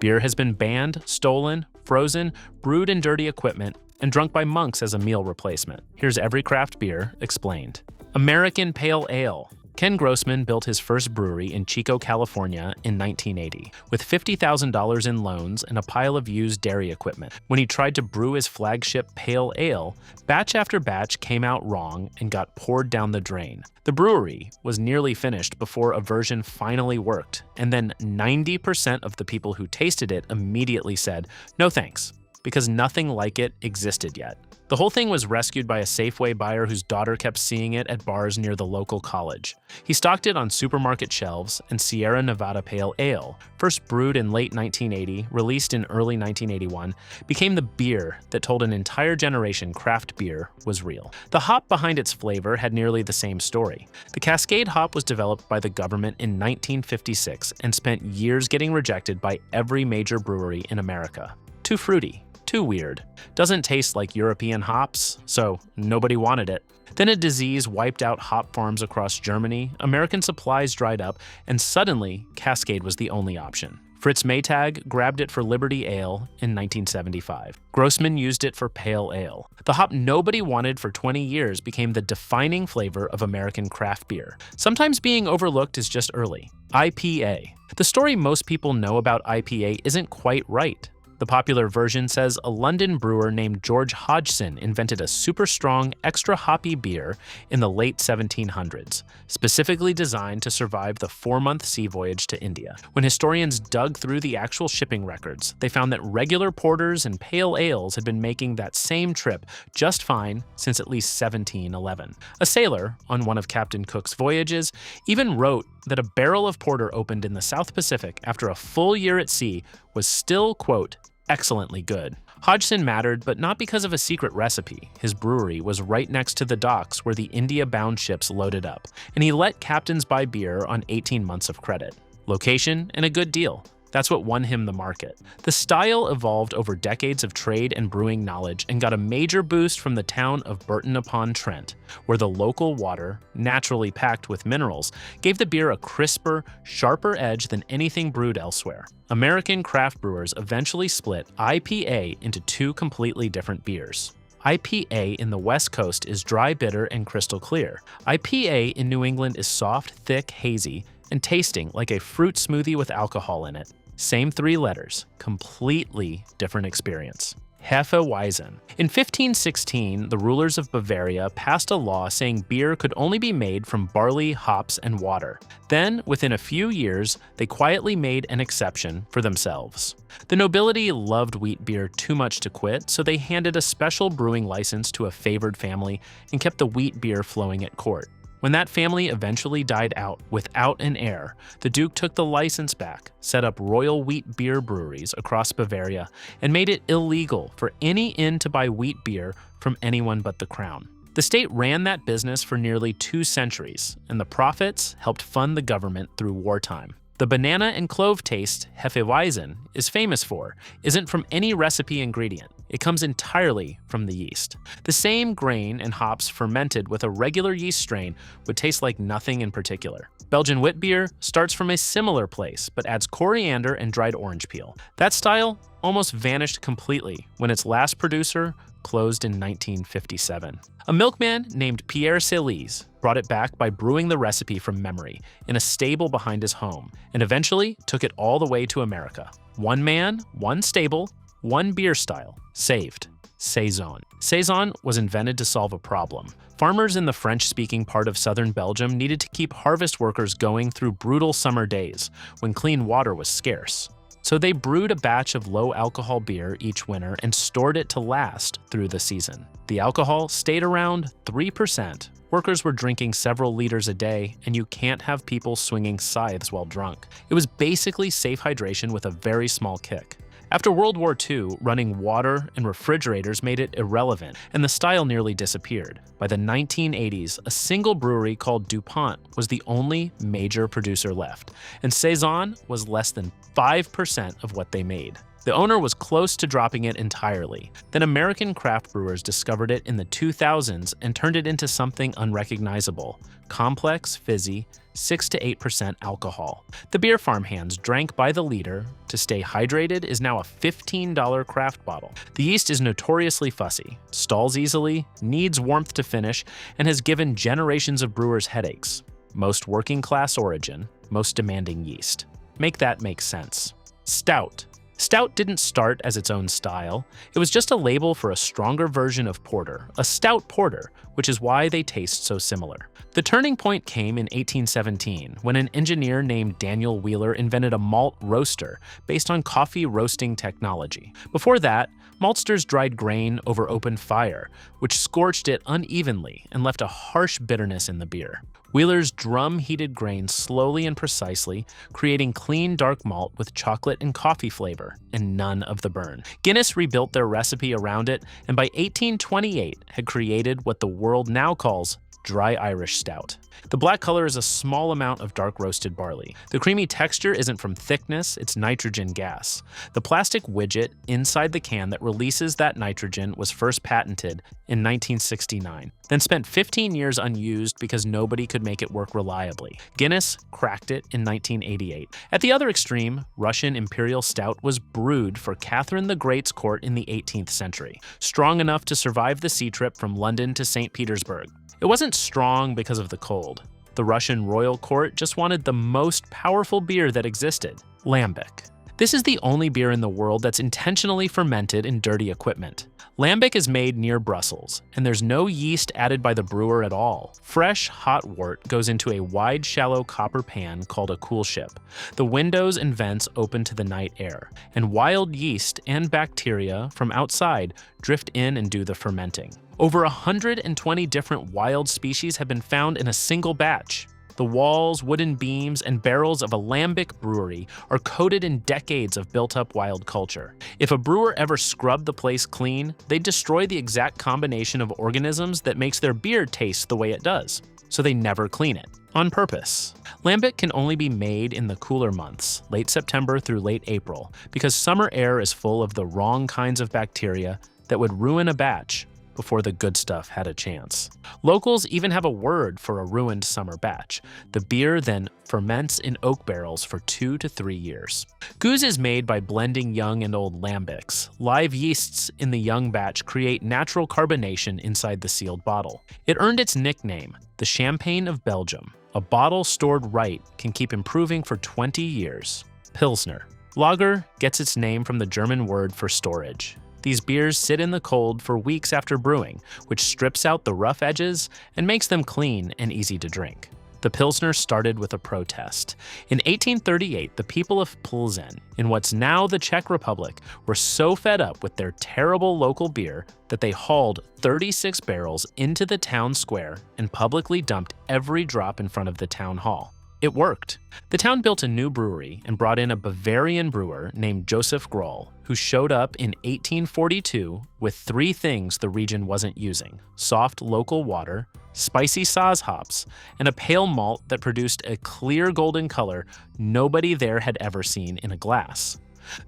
Beer has been banned, stolen, frozen, brewed in dirty equipment, and drunk by monks as a meal replacement. Here's every craft beer explained. American Pale Ale. Ken Grossman built his first brewery in Chico, California in 1980, with $50,000 in loans and a pile of used dairy equipment. When he tried to brew his flagship Pale Ale, batch after batch came out wrong and got poured down the drain. The brewery was nearly finished before a version finally worked, and then 90% of the people who tasted it immediately said, "No thanks," because nothing like it existed yet. The whole thing was rescued by a Safeway buyer whose daughter kept seeing it at bars near the local college. He stocked it on supermarket shelves, and Sierra Nevada Pale Ale, first brewed in late 1980, released in early 1981, became the beer that told an entire generation craft beer was real. The hop behind its flavor had nearly the same story. The Cascade hop was developed by the government in 1956 and spent years getting rejected by every major brewery in America. Too fruity. Too weird. Doesn't taste like European hops, so nobody wanted it. Then a disease wiped out hop farms across Germany, American supplies dried up, and suddenly Cascade was the only option. Fritz Maytag grabbed it for Liberty Ale in 1975. Grossman used it for Pale Ale. The hop nobody wanted for 20 years became the defining flavor of American craft beer. Sometimes being overlooked is just early. IPA. The story most people know about IPA isn't quite right. The popular version says a London brewer named George Hodgson invented a super strong, extra hoppy beer in the late 1700s, specifically designed to survive the 4-month sea voyage to India. When historians dug through the actual shipping records, they found that regular porters and pale ales had been making that same trip just fine since at least 1711. A sailor on one of Captain Cook's voyages even wrote that a barrel of porter opened in the South Pacific after a full year at sea was still, quote, excellently good. Hodgson mattered, but not because of a secret recipe. His brewery was right next to the docks where the India-bound ships loaded up, and he let captains buy beer on 18 months of credit. Location and a good deal. That's what won him the market. The style evolved over decades of trade and brewing knowledge and got a major boost from the town of Burton-upon-Trent, where the local water, naturally packed with minerals, gave the beer a crisper, sharper edge than anything brewed elsewhere. American craft brewers eventually split IPA into two completely different beers. IPA in the West Coast is dry, bitter, and crystal clear. IPA in New England is soft, thick, hazy, and tasting like a fruit smoothie with alcohol in it. Same 3 letters, completely different experience. Hefeweizen. In 1516, the rulers of Bavaria passed a law saying beer could only be made from barley, hops, and water. Then, within a few years, they quietly made an exception for themselves. The nobility loved wheat beer too much to quit, so they handed a special brewing license to a favored family and kept the wheat beer flowing at court. When that family eventually died out without an heir, the Duke took the license back, set up royal wheat beer breweries across Bavaria, and made it illegal for any inn to buy wheat beer from anyone but the crown. The state ran that business for nearly 2 centuries, and the profits helped fund the government through wartime. The banana and clove taste Hefeweizen is famous for isn't from any recipe ingredient. It comes entirely from the yeast. The same grain and hops fermented with a regular yeast strain would taste like nothing in particular. Belgian wit beer starts from a similar place, but adds coriander and dried orange peel. That style almost vanished completely when its last producer closed in 1957. A milkman named Pierre Celis brought it back by brewing the recipe from memory in a stable behind his home, and eventually took it all the way to America. One man, one stable, one beer style, saved. Saison. Saison was invented to solve a problem. Farmers in the French-speaking part of southern Belgium needed to keep harvest workers going through brutal summer days when clean water was scarce. So they brewed a batch of low-alcohol beer each winter and stored it to last through the season. The alcohol stayed around 3%. Workers were drinking several liters a day, and you can't have people swinging scythes while drunk. It was basically safe hydration with a very small kick. After World War II, running water and refrigerators made it irrelevant, and the style nearly disappeared. By the 1980s, a single brewery called DuPont was the only major producer left, and Saison was less than 5% of what they made. The owner was close to dropping it entirely. Then American craft brewers discovered it in the 2000s and turned it into something unrecognizable: complex, fizzy, 6 to 8% alcohol. The beer farmhands drank by the liter to stay hydrated is now a $15 craft bottle. The yeast is notoriously fussy, stalls easily, needs warmth to finish, and has given generations of brewers headaches. Most working class origin, most demanding yeast. Make that make sense. Stout. Stout didn't start as its own style. It was just a label for a stronger version of porter, a stout porter, which is why they taste so similar. The turning point came in 1817 when an engineer named Daniel Wheeler invented a malt roaster based on coffee roasting technology. Before that, maltsters dried grain over open fire, which scorched it unevenly and left a harsh bitterness in the beer. Wheeler's drum-heated grain slowly and precisely, creating clean dark malt with chocolate and coffee flavor, and none of the burn. Guinness rebuilt their recipe around it, and by 1828 had created what the world now calls dry Irish stout. The black color is a small amount of dark roasted barley. The creamy texture isn't from thickness, it's nitrogen gas. The plastic widget inside the can that releases that nitrogen was first patented in 1969, then spent 15 years unused because nobody could make it work reliably. Guinness cracked it in 1988. At the other extreme, Russian Imperial Stout was brewed for Catherine the Great's court in the 18th century, strong enough to survive the sea trip from London to St. Petersburg. It wasn't strong because of the cold. The Russian royal court just wanted the most powerful beer that existed, lambic. This is the only beer in the world that's intentionally fermented in dirty equipment. Lambic is made near Brussels, and there's no yeast added by the brewer at all. Fresh, hot wort goes into a wide, shallow copper pan called a coolship. The windows and vents open to the night air, and wild yeast and bacteria from outside drift in and do the fermenting. Over 120 different wild species have been found in a single batch. The walls, wooden beams, and barrels of a lambic brewery are coated in decades of built-up wild culture. If a brewer ever scrubbed the place clean, they'd destroy the exact combination of organisms that makes their beer taste the way it does. So they never clean it, on purpose. Lambic can only be made in the cooler months, late September through late April, because summer air is full of the wrong kinds of bacteria that would ruin a batch before the good stuff had a chance. Locals even have a word for a ruined summer batch. The beer then ferments in oak barrels for 2 to 3 years. Gueuze is made by blending young and old lambics. Live yeasts in the young batch create natural carbonation inside the sealed bottle. It earned its nickname, the Champagne of Belgium. A bottle stored right can keep improving for 20 years. Pilsner. Lager gets its name from the German word for storage. These beers sit in the cold for weeks after brewing, which strips out the rough edges and makes them clean and easy to drink. The Pilsner started with a protest. In 1838, the people of Plzeň, in what's now the Czech Republic, were so fed up with their terrible local beer that they hauled 36 barrels into the town square and publicly dumped every drop in front of the town hall. It worked. The town built a new brewery and brought in a Bavarian brewer named Joseph Groll, who showed up in 1842 with 3 things the region wasn't using: soft local water, spicy Saaz hops, and a pale malt that produced a clear golden color nobody there had ever seen in a glass.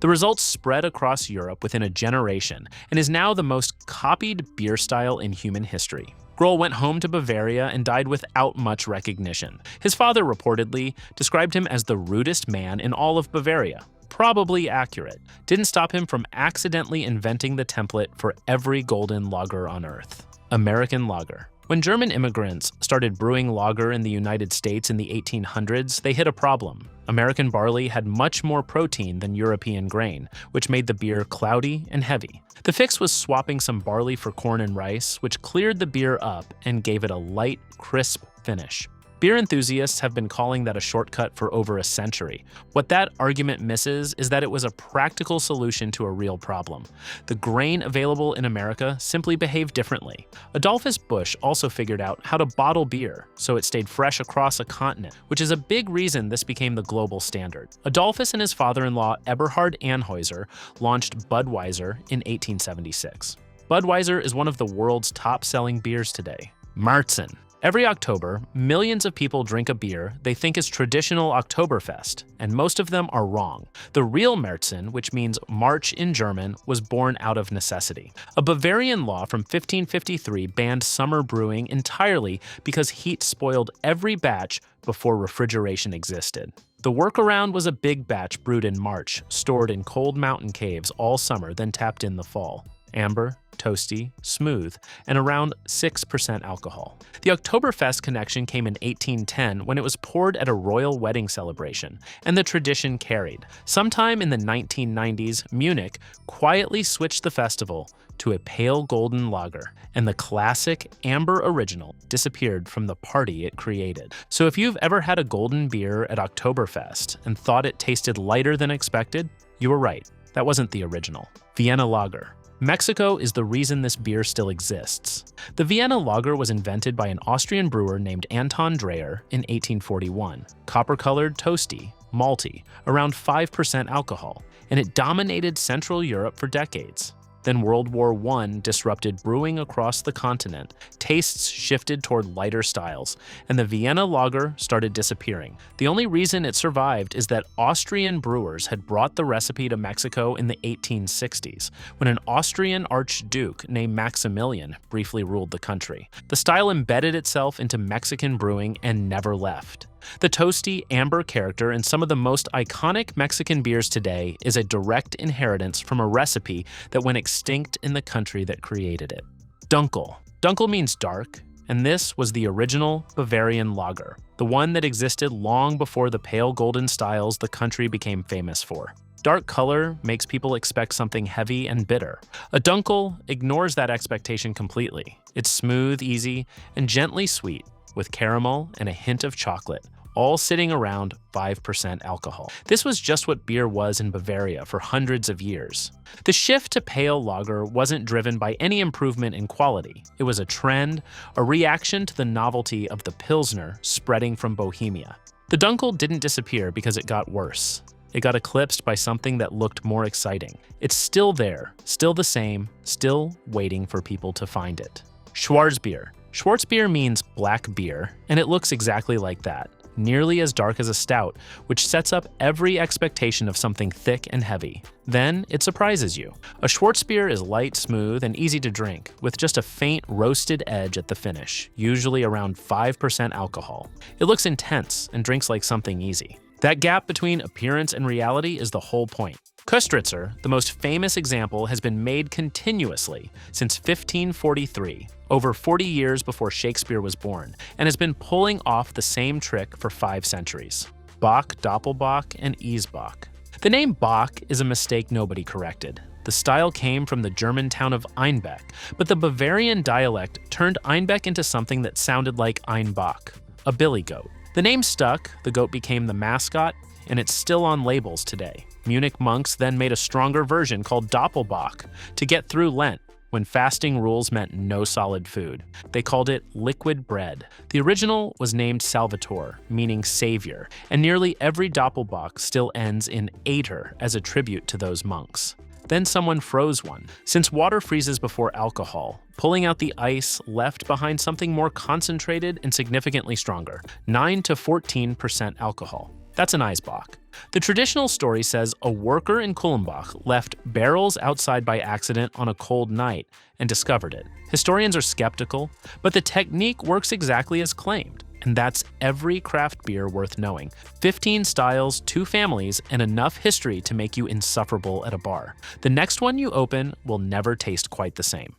The results spread across Europe within a generation and is now the most copied beer style in human history. Groll went home to Bavaria and died without much recognition. His father reportedly described him as the rudest man in all of Bavaria. Probably accurate. Didn't stop him from accidentally inventing the template for every golden lager on earth. American lager. When German immigrants started brewing lager in the United States in the 1800s, they hit a problem. American barley had much more protein than European grain, which made the beer cloudy and heavy. The fix was swapping some barley for corn and rice, which cleared the beer up and gave it a light, crisp finish. Beer enthusiasts have been calling that a shortcut for over a century. What that argument misses is that it was a practical solution to a real problem. The grain available in America simply behaved differently. Adolphus Busch also figured out how to bottle beer so it stayed fresh across a continent, which is a big reason this became the global standard. Adolphus and his father-in-law Eberhard Anheuser launched Budweiser in 1876. Budweiser is one of the world's top-selling beers today. Märzen. Every October, millions of people drink a beer they think is traditional Oktoberfest, and most of them are wrong. The real Märzen, which means March in German, was born out of necessity. A Bavarian law from 1553 banned summer brewing entirely because heat spoiled every batch before refrigeration existed. The workaround was a big batch brewed in March, stored in cold mountain caves all summer, then tapped in the fall. Amber, toasty, smooth, and around 6% alcohol. The Oktoberfest connection came in 1810 when it was poured at a royal wedding celebration, and the tradition carried. Sometime in the 1990s, Munich quietly switched the festival to a pale golden lager, and the classic amber original disappeared from the party it created. So if you've ever had a golden beer at Oktoberfest and thought it tasted lighter than expected, you were right. That wasn't the original. Vienna Lager. Mexico is the reason this beer still exists. The Vienna Lager was invented by an Austrian brewer named Anton Dreher in 1841. Copper-colored, toasty, malty, around 5% alcohol, and it dominated Central Europe for decades. Then World War I disrupted brewing across the continent, tastes shifted toward lighter styles, and the Vienna Lager started disappearing. The only reason it survived is that Austrian brewers had brought the recipe to Mexico in the 1860s, when an Austrian archduke named Maximilian briefly ruled the country. The style embedded itself into Mexican brewing and never left. The toasty, amber character in some of the most iconic Mexican beers today is a direct inheritance from a recipe that went extinct in the country that created it. Dunkel. Dunkel means dark, and this was the original Bavarian lager, the one that existed long before the pale golden styles the country became famous for. Dark color makes people expect something heavy and bitter. A Dunkel ignores that expectation completely. It's smooth, easy, and gently sweet, with caramel and a hint of chocolate, all sitting around 5% alcohol. This was just what beer was in Bavaria for hundreds of years. The shift to pale lager wasn't driven by any improvement in quality. It was a trend, a reaction to the novelty of the Pilsner spreading from Bohemia. The Dunkel didn't disappear because it got worse. It got eclipsed by something that looked more exciting. It's still there, still the same, still waiting for people to find it. Schwarzbier. Schwarzbier means black beer, and it looks exactly like that, nearly as dark as a stout, which sets up every expectation of something thick and heavy. Then it surprises you. A Schwarzbier is light, smooth, and easy to drink, with just a faint roasted edge at the finish, usually around 5% alcohol. It looks intense and drinks like something easy. That gap between appearance and reality is the whole point. Köstritzer, the most famous example, has been made continuously since 1543, over 40 years before Shakespeare was born, and has been pulling off the same trick for 5 centuries. Bock, Doppelbock, and Eisbock. The name Bock is a mistake nobody corrected. The style came from the German town of Einbeck, but the Bavarian dialect turned Einbeck into something that sounded like Einbach, a billy goat. The name stuck, the goat became the mascot, and it's still on labels today. Munich monks then made a stronger version called Doppelbock to get through Lent, when fasting rules meant no solid food. They called it liquid bread. The original was named Salvator, meaning savior, and nearly every Doppelbock still ends in ater as a tribute to those monks. Then someone froze one. Since water freezes before alcohol, pulling out the ice left behind something more concentrated and significantly stronger, 9 to 14% alcohol. That's an Eisbock. The traditional story says a worker in Kulmbach left barrels outside by accident on a cold night and discovered it. Historians are skeptical, but the technique works exactly as claimed. And that's every craft beer worth knowing. 15 styles, 2 families, and enough history to make you insufferable at a bar. The next one you open will never taste quite the same.